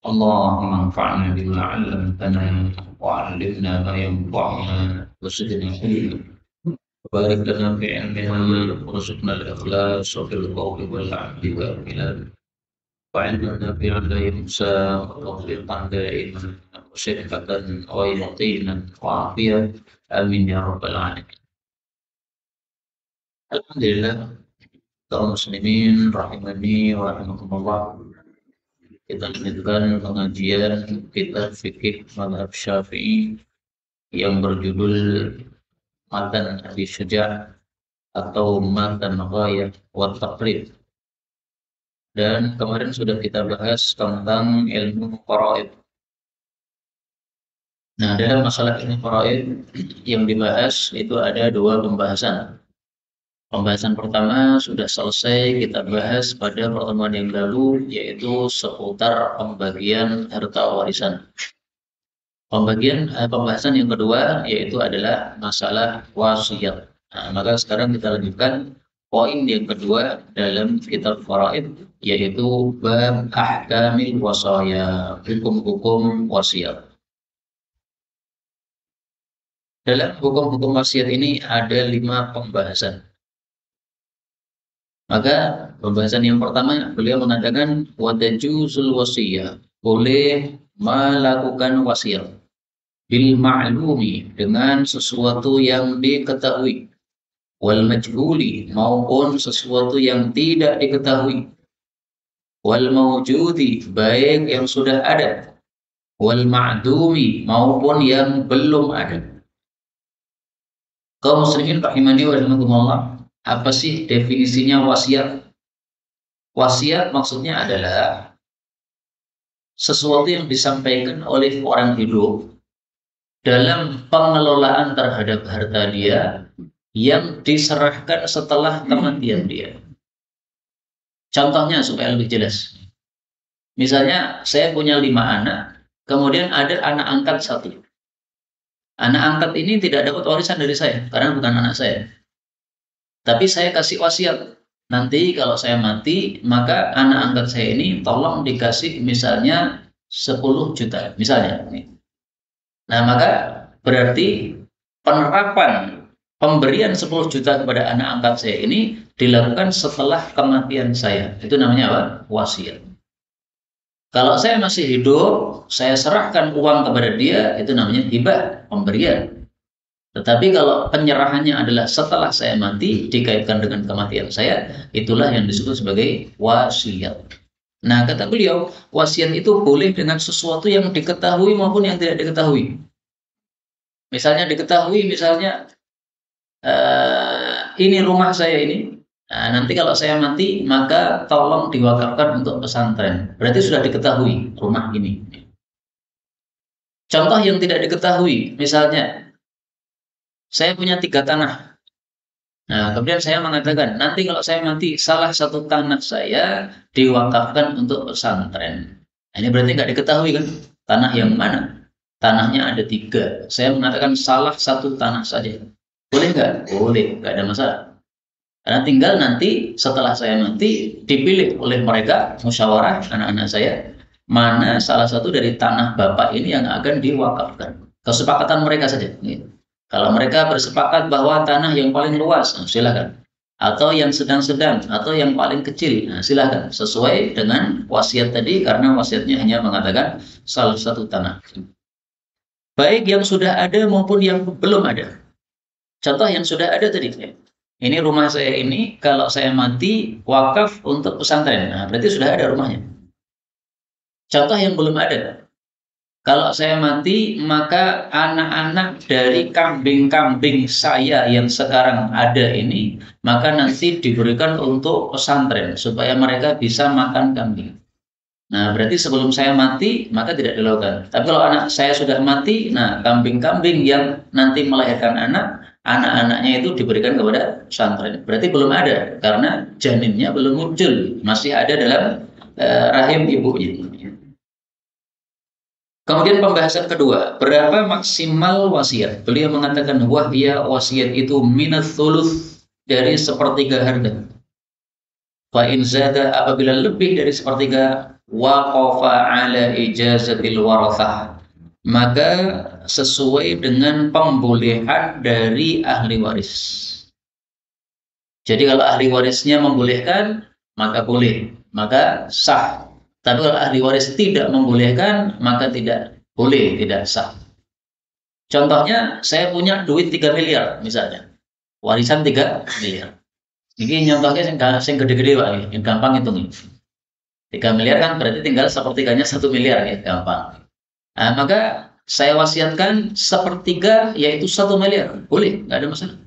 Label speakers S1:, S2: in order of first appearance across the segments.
S1: اللهم انفعنا بما علمتنا وعلمنا ما ينفعنا وزدنا علما وبارك لنا في علمنا وارزقنا الإخلاص وفي القول والعمل والكلام وعلما نافعا لا ينسى وتوفيقا دائما وصحة ويقينا وعافية آمين يا رب العالمين. Alhamdulillah, kaum muslimin rahimani wa rahimakumullah. Kita lanjutkan pengajian kitab fikih mazhab Syafi'i yang berjudul Matan Abi Syuja' atau Matan Ghayah wa Taqrib. Dan kemarin sudah kita bahas tentang ilmu faraid. Nah, dalam masalah ilmu faraid yang dibahas itu ada dua pembahasan. Pembahasan pertama sudah selesai kita bahas pada pertemuan yang lalu, yaitu seputar pembagian harta warisan. Pembahasan yang kedua yaitu adalah masalah wasiat. Nah, maka sekarang kita lanjutkan poin yang kedua dalam kitab faraid, yaitu bab ahkamil wasaya, hukum-hukum wasiat. Dalam hukum-hukum wasiat ini ada 5 pembahasan. Maka pembahasan yang pertama beliau mengatakan watajuzul wasiyah, boleh melakukan wasiat bil ma'lumi, dengan sesuatu yang diketahui, wal majhuli, maupun sesuatu yang tidak diketahui, wal mawjudi, baik yang sudah ada, wal ma'dumi, maupun yang belum ada. Kaum muslimin rahimani wa rahimakumullah, apa sih definisinya wasiat? Wasiat maksudnya adalah sesuatu yang disampaikan oleh orang hidup dalam pengelolaan terhadap harta dia yang diserahkan setelah kematian dia. Contohnya supaya lebih jelas. Misalnya saya punya 5 anak, kemudian ada anak angkat 1. Anak angkat ini tidak dapat warisan dari saya karena bukan anak saya. Tapi saya kasih wasiat, nanti kalau saya mati, maka anak angkat saya ini tolong dikasih misalnya 10 juta, misalnya. Nah, maka berarti penerapan pemberian 10 juta kepada anak angkat saya ini dilakukan setelah kematian saya. Itu namanya apa? Wasiat. Kalau saya masih hidup, saya serahkan uang kepada dia, itu namanya hibah, pemberian. Tetapi kalau penyerahannya adalah setelah saya mati, dikaitkan dengan kematian saya, itulah yang disebut sebagai wasiat. Nah, kata beliau, wasiat itu boleh dengan sesuatu yang diketahui maupun yang tidak diketahui. Misalnya diketahui, misalnya ini rumah saya ini, nah, nanti kalau saya mati, maka tolong diwakafkan untuk pesantren. Berarti sudah diketahui rumah ini. Contoh yang tidak diketahui, misalnya saya punya 3 tanah. Nah, kemudian saya mengatakan, nanti kalau saya mati, salah satu tanah saya diwakafkan untuk pesantren. Ini berarti nggak diketahui kan? Tanah yang mana? Tanahnya ada 3. Saya mengatakan salah satu tanah saja. Boleh nggak? Boleh, nggak ada masalah. Karena tinggal nanti setelah saya mati, dipilih oleh mereka, musyawarah anak-anak saya, mana salah satu dari tanah bapak ini yang akan diwakafkan. Kesepakatan mereka saja. Kalau mereka bersepakat bahwa tanah yang paling luas, silakan. Atau yang sedang-sedang, atau yang paling kecil, silakan. Sesuai dengan wasiat tadi, karena wasiatnya hanya mengatakan salah satu tanah. Baik yang sudah ada maupun yang belum ada. Contoh yang sudah ada tadi. Ini rumah saya ini, kalau saya mati, wakaf untuk pesantren. Nah, berarti sudah ada rumahnya. Contoh yang belum ada. Kalau saya mati, maka anak-anak dari kambing-kambing saya yang sekarang ada ini, maka nanti diberikan untuk pesantren, supaya mereka bisa makan kambing. Nah, berarti sebelum saya mati, maka tidak dilakukan. Tapi kalau anak saya sudah mati, nah kambing-kambing yang nanti melahirkan anak-anaknya itu diberikan kepada pesantren. Berarti belum ada, karena janinnya belum muncul, masih ada dalam rahim ibunya. Kemudian pembahasan kedua, berapa maksimal wasiat? Beliau mengatakan wahya wasiat itu minats thuluth, dari 1/3 harta. Fa in zada, apabila lebih dari 1/3 waqafa ala ijazatil warathah, maka sesuai dengan pembolehan dari ahli waris. Jadi kalau ahli warisnya membolehkan, maka boleh, maka sah. Tapi kalau ahli waris tidak membolehkan, maka tidak boleh, tidak sah. Contohnya, saya punya duit 3 miliar misalnya. Warisan 3 miliar. Ini contohnya yang gede-gede Pak, yang gampang hitungin. 3 miliar kan berarti tinggal sepertiganya 1 miliar ya, gampang. Nah, maka saya wasiatkan sepertiga yaitu 1 miliar. Boleh, nggak ada masalah.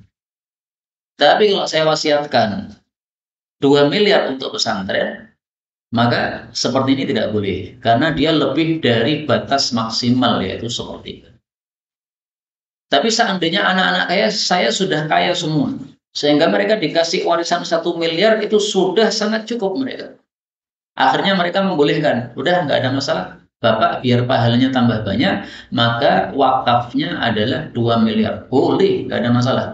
S1: Tapi kalau saya wasiatkan 2 miliar untuk pesantren, maka seperti ini tidak boleh. Karena dia lebih dari batas maksimal yaitu sepertiga. Tapi seandainya anak-anak kaya, saya sudah kaya semua. Sehingga mereka dikasih warisan 1 miliar itu sudah sangat cukup mereka. Akhirnya mereka membolehkan, udah nggak ada masalah. Bapak biar pahalanya tambah banyak, maka wakafnya adalah 2 miliar. Boleh, nggak ada masalah.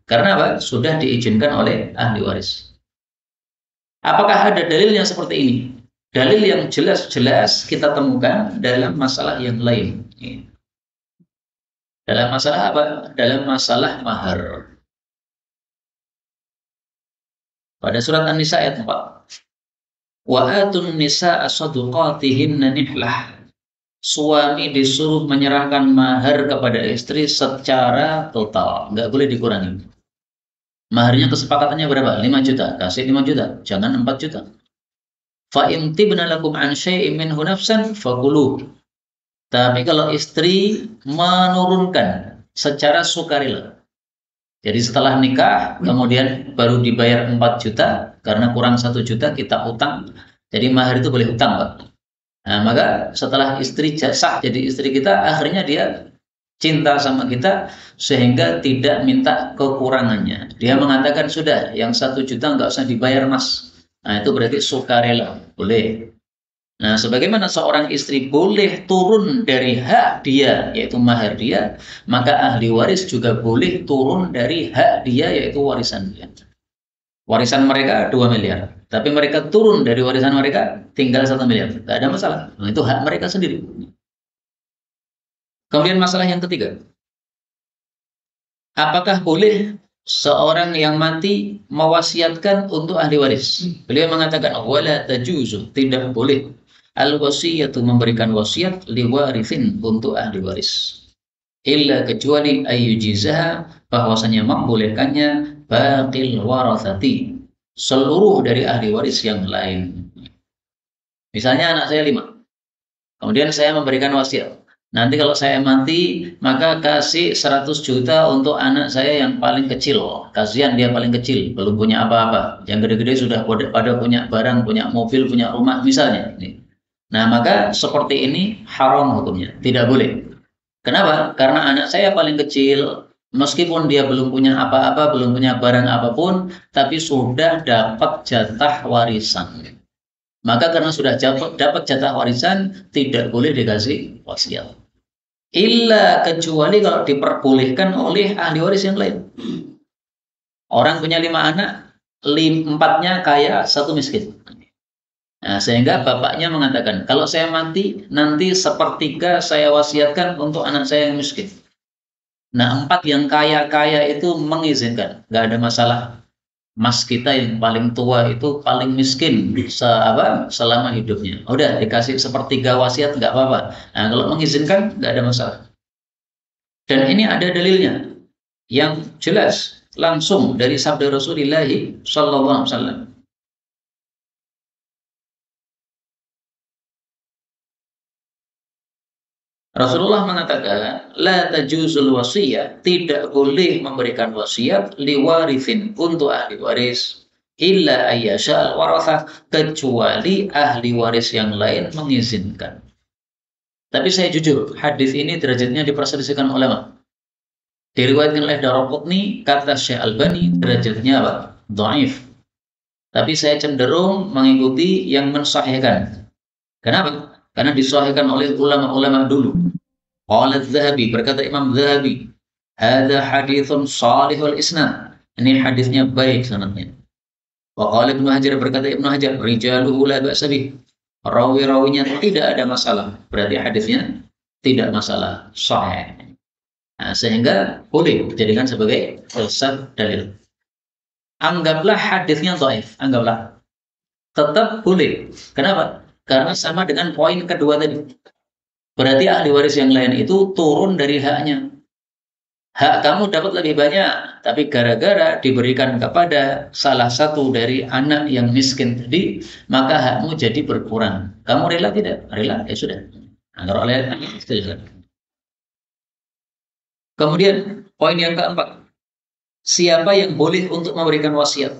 S1: Karena apa? Sudah diizinkan oleh ahli waris. Apakah ada dalil yang seperti ini? Dalil yang jelas-jelas kita temukan dalam masalah yang lain. Dalam masalah apa? Dalam masalah mahar. Pada surat An-Nisa ayat 4. Wa atun nisa'a shaduqatihinna nihlah. Suami disuruh menyerahkan mahar kepada istri secara total, nggak boleh dikurangi. Maharnya kesepakatannya berapa? 5 juta, kasih 5 juta, jangan 4 juta. Fa in tibna lakum an syai'in minhu nafsan fakuluh. Tapi kalau istri menurunkan secara sukarela, jadi setelah nikah kemudian baru dibayar 4 juta karena kurang 1 juta kita utang, jadi mahar itu boleh utang Pak. Nah, maka setelah istri sah jadi istri kita, akhirnya dia cinta sama kita sehingga tidak minta kekurangannya. Dia mengatakan sudah, yang 1 juta nggak usah dibayar mas. Nah itu berarti sukarela, boleh. Nah sebagaimana seorang istri boleh turun dari hak dia, yaitu mahar dia, maka ahli waris juga boleh turun dari hak dia, yaitu warisan dia. Warisan mereka 2 miliar. Tapi mereka turun dari warisan mereka tinggal 1 miliar. Tidak ada masalah. Nah, itu hak mereka sendiri. Kemudian masalah yang ketiga. Apakah boleh seorang yang mati mewasiatkan untuk ahli waris? Beliau mengatakan, wala tajuzu, tidak boleh al-wasiyatu memberikan wasiat liwarithin untuk ahli waris. Illa kecuali ayyujizaha, bahwasanya membolehkannya baqil warathati, seluruh dari ahli waris yang lain. Misalnya anak saya 5, kemudian saya memberikan wasiat. Nanti kalau saya mati, maka kasih 100 juta untuk anak saya yang paling kecil. Kasihan dia paling kecil, belum punya apa-apa. Yang gede-gede sudah pada punya barang, punya mobil, punya rumah misalnya. Nah, maka seperti ini haram hukumnya, tidak boleh. Kenapa? Karena anak saya paling kecil, meskipun dia belum punya apa-apa, belum punya barang apapun, tapi sudah dapat jatah warisan. Maka karena sudah dapat jatah warisan, tidak boleh dikasih wasiat. Illa kecuali kalau diperbolehkan oleh ahli waris yang lain. Orang punya 5 anak, 4-nya kaya, 1 miskin. Nah, sehingga bapaknya mengatakan, kalau saya mati, nanti sepertiga saya wasiatkan untuk anak saya yang miskin. Nah, 4 yang kaya-kaya itu mengizinkan, nggak ada masalah. Mas kita yang paling tua itu paling miskin selama hidupnya. Udah dikasih sepertiga wasiat nggak apa-apa. Nah, kalau mengizinkan nggak ada masalah. Dan ini ada dalilnya yang jelas langsung dari sabda Rasulullah Sallallahu Alaihi Wasallam. Rasulullah mengatakan, la tajuzul wasiyah, tidak boleh memberikan wasiat liwarithin untuk ahli waris, illa ayyasha al-warathah, kecuali ahli waris yang lain mengizinkan. Tapi saya jujur, hadis ini derajatnya diperselisihkan ulama. Diriwayatkan oleh Daraqutni, kata Syekh Albani, derajatnya apa? Dhaif. Tapi saya cenderung mengikuti yang mensahihkan. Kenapa? Karena disahihkan oleh ulama-ulama dulu. Qala Az-Zahabi, berkata Imam Zahabi, hadza haditsun salihul isnad. Ini hadisnya baik sanadnya. Wa qala Ibnu Hajar, berkata Ibnu Hajar, rijaluhu la ba'sa bih. rawi-rawinya tidak ada masalah, berarti hadisnya tidak masalah, sahih. Nah, sehingga boleh dijadikan sebagai dasar dalil. Anggaplah hadisnya dhaif, anggaplah tetap boleh. Kenapa? Karena sama dengan poin kedua tadi. Berarti ahli waris yang lain itu turun dari haknya. Hak kamu dapat lebih banyak, tapi gara-gara diberikan kepada salah satu dari anak yang miskin tadi, maka hakmu jadi berkurang. Kamu rela tidak? Rela, ya sudah. Nah, kalau rela, sudah. Kemudian poin yang keempat, siapa yang boleh untuk memberikan wasiat?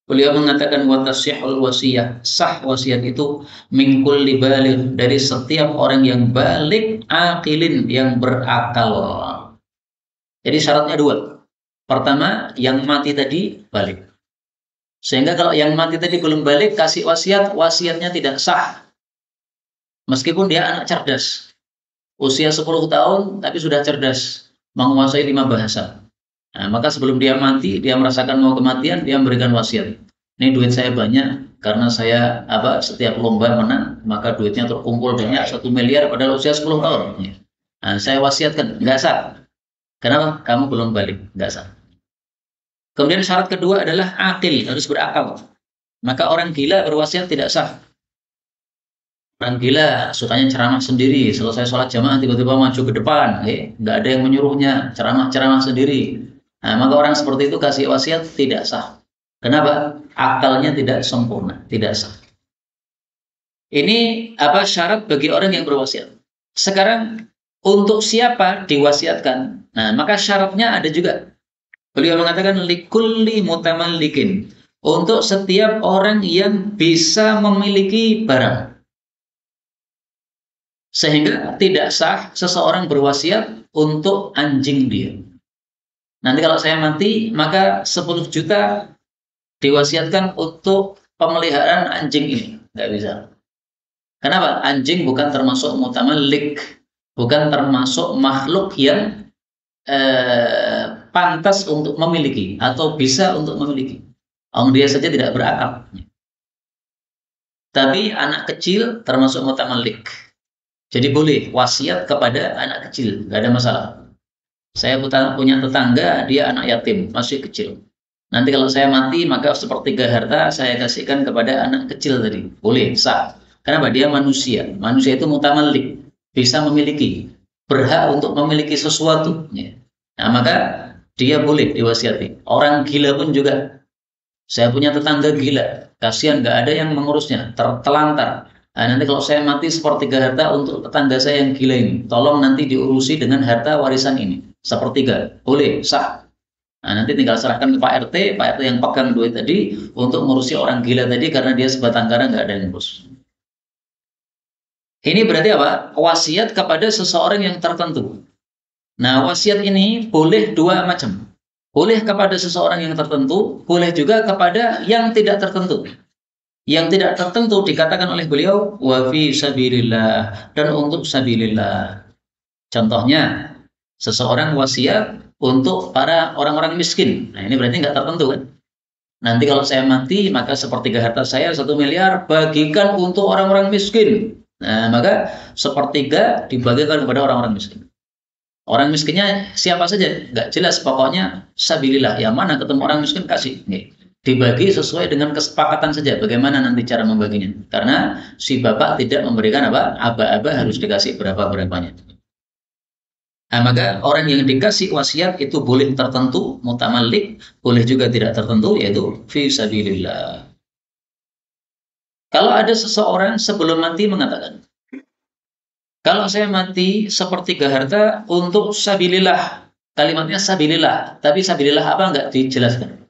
S1: Beliau mengatakan watasihul wasiyah, sah wasiat itu min kulli baligh, dari setiap orang yang balik akilin, yang berakal. Jadi syaratnya dua. Pertama, yang mati tadi balik. Sehingga kalau yang mati tadi belum balik, kasih wasiat, wasiatnya tidak sah. Meskipun dia anak cerdas. Usia 10 tahun, tapi sudah cerdas. Menguasai 5 bahasa. Nah, maka sebelum dia mati, dia merasakan mau kematian, dia memberikan wasiat. Ini duit saya banyak, karena saya setiap lomba menang, maka duitnya terkumpul banyak, 1 miliar padahal usia 10 tahun. Nah, saya wasiatkan, nggak sah. Kenapa? Kamu belum balik, nggak sah. Kemudian syarat kedua adalah akil, harus berakal. Maka orang gila berwasiat tidak sah. Orang gila sukanya ceramah sendiri, selesai sholat jamaah tiba-tiba maju ke depan, nggak ada yang menyuruhnya, ceramah-ceramah sendiri. Nah, maka orang seperti itu kasih wasiat tidak sah. Kenapa? Akalnya tidak sempurna, tidak sah. Ini syarat bagi orang yang berwasiat. Sekarang untuk siapa diwasiatkan? Nah, maka syaratnya ada juga. Beliau mengatakan likulli mutamallikin, untuk setiap orang yang bisa memiliki barang. Sehingga tidak sah seseorang berwasiat untuk anjing dia. Nanti kalau saya mati, maka 10 juta diwasiatkan untuk pemeliharaan anjing ini. Nggak bisa. Kenapa? Anjing bukan termasuk mutamallik, bukan termasuk makhluk yang pantas untuk memiliki atau bisa untuk memiliki. Dia saja tidak berakal. Tapi anak kecil termasuk mutamallik. Jadi boleh wasiat kepada anak kecil, nggak ada masalah. Saya punya tetangga, dia anak yatim, masih kecil. Nanti kalau saya mati, maka sepertiga harta saya kasihkan kepada anak kecil tadi. Boleh, sah. Kenapa? Dia manusia. Manusia itu mutamallik, bisa memiliki, berhak untuk memiliki sesuatu. Nah, maka dia boleh diwasiati. Orang gila pun juga. Saya punya tetangga gila, kasihan nggak ada yang mengurusnya, tertelantar. Nah, nanti kalau saya mati sepertiga harta untuk tetangga saya yang gila ini, tolong nanti diurusi dengan harta warisan ini. Sepertiga, boleh, sah. Nah, nanti tinggal serahkan ke Pak RT yang pegang duit tadi untuk mengurusi orang gila tadi karena dia sebatang kara nggak ada yang ngurus. Ini berarti apa? Wasiat kepada seseorang yang tertentu. Nah, wasiat ini boleh dua macam. Boleh kepada seseorang yang tertentu, boleh juga kepada yang tidak tertentu. Yang tidak tertentu dikatakan oleh beliau wa fi sabilillah, dan untuk sabilillah. Contohnya, seseorang wasiat untuk para orang-orang miskin. Nah, ini berarti nggak tertentu kan? Nanti kalau saya mati, maka sepertiga harta saya 1 miliar bagikan untuk orang-orang miskin. Nah, maka sepertiga dibagikan kepada orang-orang miskin. Orang miskinnya siapa saja? Nggak jelas, pokoknya sabilillah. Yang mana ketemu orang miskin kasih. Nih, dibagi sesuai dengan kesepakatan saja. Bagaimana nanti cara membaginya? Karena si bapak tidak memberikan aba-aba harus dikasih berapa-berapanya. Nah, maka orang yang dikasih wasiat itu boleh tertentu, mutamallik, boleh juga tidak tertentu, yaitu fi sabilillah. Kalau ada seseorang sebelum mati mengatakan, kalau saya mati sepertiga harta untuk sabilillah. Kalimatnya sabilillah, tapi sabilillah apa enggak dijelaskan.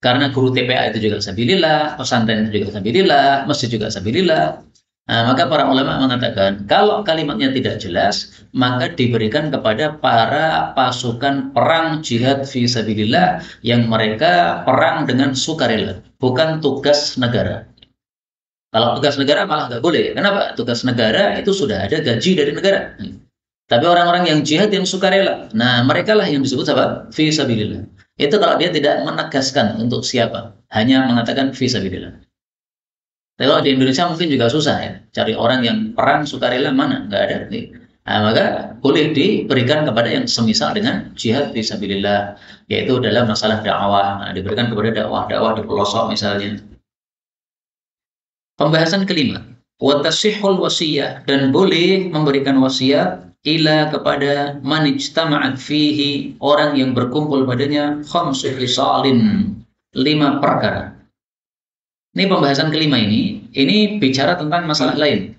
S1: Karena guru TPA itu juga sabilillah, pesantren itu juga sabilillah, masjid juga sabilillah. Nah, maka para ulama mengatakan, kalau kalimatnya tidak jelas, maka diberikan kepada para pasukan perang jihad fi sabilillah yang mereka perang dengan sukarela, bukan tugas negara. Kalau tugas negara malah nggak boleh. Kenapa? Tugas negara itu sudah ada gaji dari negara. Tapi orang-orang yang jihad yang sukarela, nah mereka lah yang disebut apa? Fi sabilillah. Itu kalau dia tidak menegaskan untuk siapa, hanya mengatakan fi sabilillah. Tapi kalau di Indonesia mungkin juga susah ya, cari orang yang perang sukarela mana, nggak ada. Nah, maka boleh diberikan kepada yang semisal dengan jihad fisabilillah, yaitu dalam masalah dakwah. Nah, diberikan kepada dakwah di pelosok misalnya. Pembahasan kelima, watasihul wasiyah, dan boleh memberikan wasiat ila kepada man ijtama'at fihi, orang yang berkumpul padanya khamsu khisalin, 5 perkara. Ini pembahasan kelima ini bicara tentang masalah lain.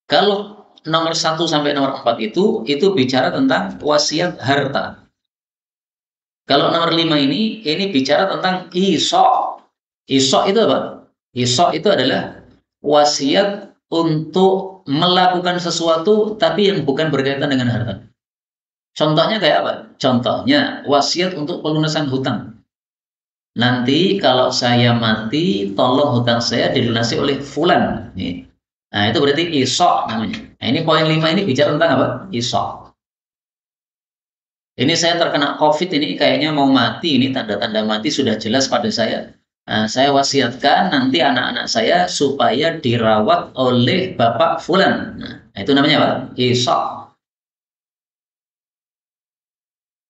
S1: Kalau nomor 1 sampai nomor 4 itu bicara tentang wasiat harta. Kalau nomor 5 ini bicara tentang isok. Isok itu apa? Isok itu adalah wasiat untuk melakukan sesuatu tapi yang bukan berkaitan dengan harta. Contohnya kayak apa? Contohnya wasiat untuk pelunasan hutang. Nanti kalau saya mati, tolong hutang saya dilunasi oleh fulan. Nah, itu berarti isok namanya. Nah, ini poin 5 ini bicara tentang apa? Isok. Ini saya terkena COVID ini, kayaknya mau mati, ini tanda-tanda mati sudah jelas pada saya. Nah, saya wasiatkan nanti anak-anak saya supaya dirawat oleh Bapak Fulan. Nah, itu namanya apa? Isok.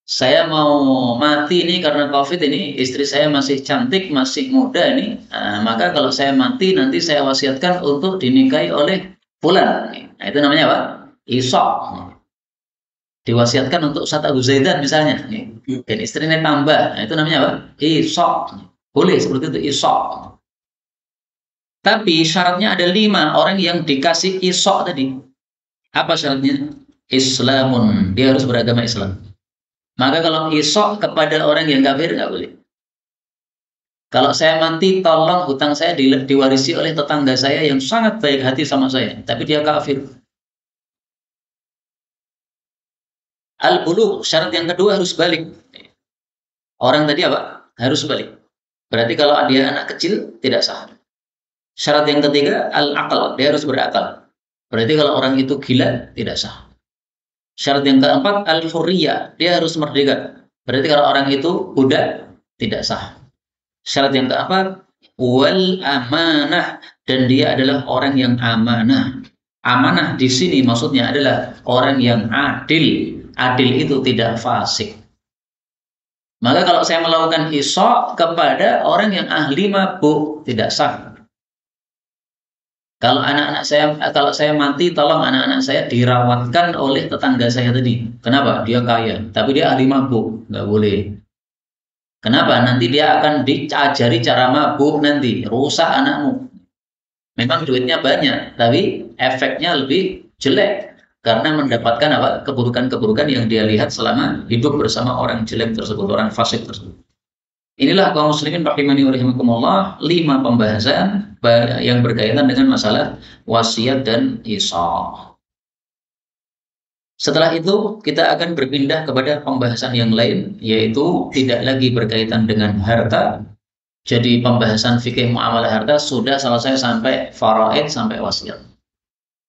S1: Saya mau mati ini karena COVID ini, istri saya masih cantik, masih muda ini. Nah, maka kalau saya mati nanti saya wasiatkan untuk dinikahi oleh Fulan. Nah, itu namanya apa? Isok. Diwasiatkan untuk Ustaz Abu Zaidan misalnya. Dan istrinya tambah. Nah, itu namanya apa? Isok. Boleh seperti itu, isok. Tapi syaratnya ada 5 orang yang dikasih isok tadi. Apa syaratnya? Islamun. Dia harus beragama Islam. Maka kalau isok kepada orang yang kafir nggak boleh. Kalau saya mati, tolong hutang saya diwarisi oleh tetangga saya yang sangat baik hati sama saya. Tapi dia kafir. Al-bulugh. Syarat yang kedua harus balik. Orang tadi apa? Harus balik. Berarti kalau dia anak kecil, tidak sah. Syarat yang ketiga, al-aql. Dia harus berakal. Berarti kalau orang itu gila, tidak sah. Syarat yang keempat, al-hurriyah. Dia harus merdeka. Berarti kalau orang itu budak, tidak sah. Syarat yang keempat, wal amanah. Dan dia adalah orang yang amanah. Amanah di sini maksudnya adalah orang yang adil. Adil itu tidak fasik. Maka kalau saya melakukan isok kepada orang yang ahli mabuk, tidak sah. Kalau saya mati, tolong anak-anak saya dirawatkan oleh tetangga saya tadi. Kenapa? Dia kaya, tapi dia ahli mabuk, nggak boleh. Kenapa? Nanti dia akan diajari cara mabuk nanti, rusak anakmu. Memang duitnya banyak, tapi efeknya lebih jelek. Karena mendapatkan apa? Keburukan-keburukan yang dia lihat selama hidup bersama orang jelek tersebut, orang fasik tersebut. Inilah kaum muslimin rahimani wa rahimakumullah, 5 pembahasan yang berkaitan dengan masalah wasiat dan isok. Setelah itu kita akan berpindah kepada pembahasan yang lain, yaitu tidak lagi berkaitan dengan harta. Jadi pembahasan fikih muamalah harta sudah selesai sampai faraid, sampai wasiat.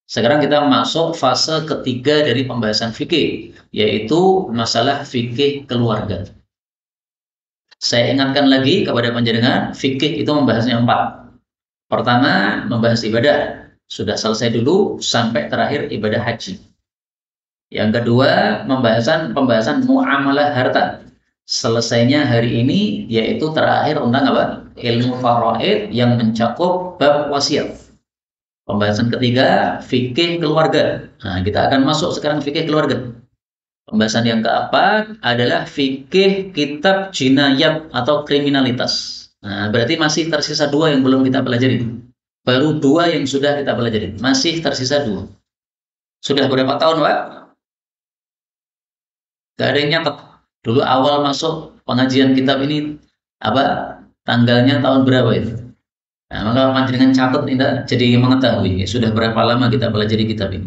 S1: Sekarang kita masuk fase ketiga dari pembahasan fikih, yaitu masalah fikih keluarga. Saya ingatkan lagi kepada panjenengan, fikih itu membahasnya 4. Pertama, membahas ibadah. Sudah selesai dulu sampai terakhir ibadah haji. Yang kedua, pembahasan muamalah harta. Selesainya hari ini, yaitu terakhir tentang apa? Ilmu faraid yang mencakup bab wasiat. Pembahasan ketiga, fikih keluarga. Nah, kita akan masuk sekarang fikih keluarga. Pembahasan yang keempat adalah fikih kitab jinayat atau kriminalitas. Nah, berarti masih tersisa 2 yang belum kita pelajari. Baru 2 yang sudah kita pelajari. Masih tersisa 2. Sudah berapa tahun, Pak? Gak ada yang nyatet. Dulu awal masuk pengajian kitab ini, tanggalnya tahun berapa itu? Nah, maka panjenengan catat ini jadi mengetahui sudah berapa lama kita pelajari kitab ini.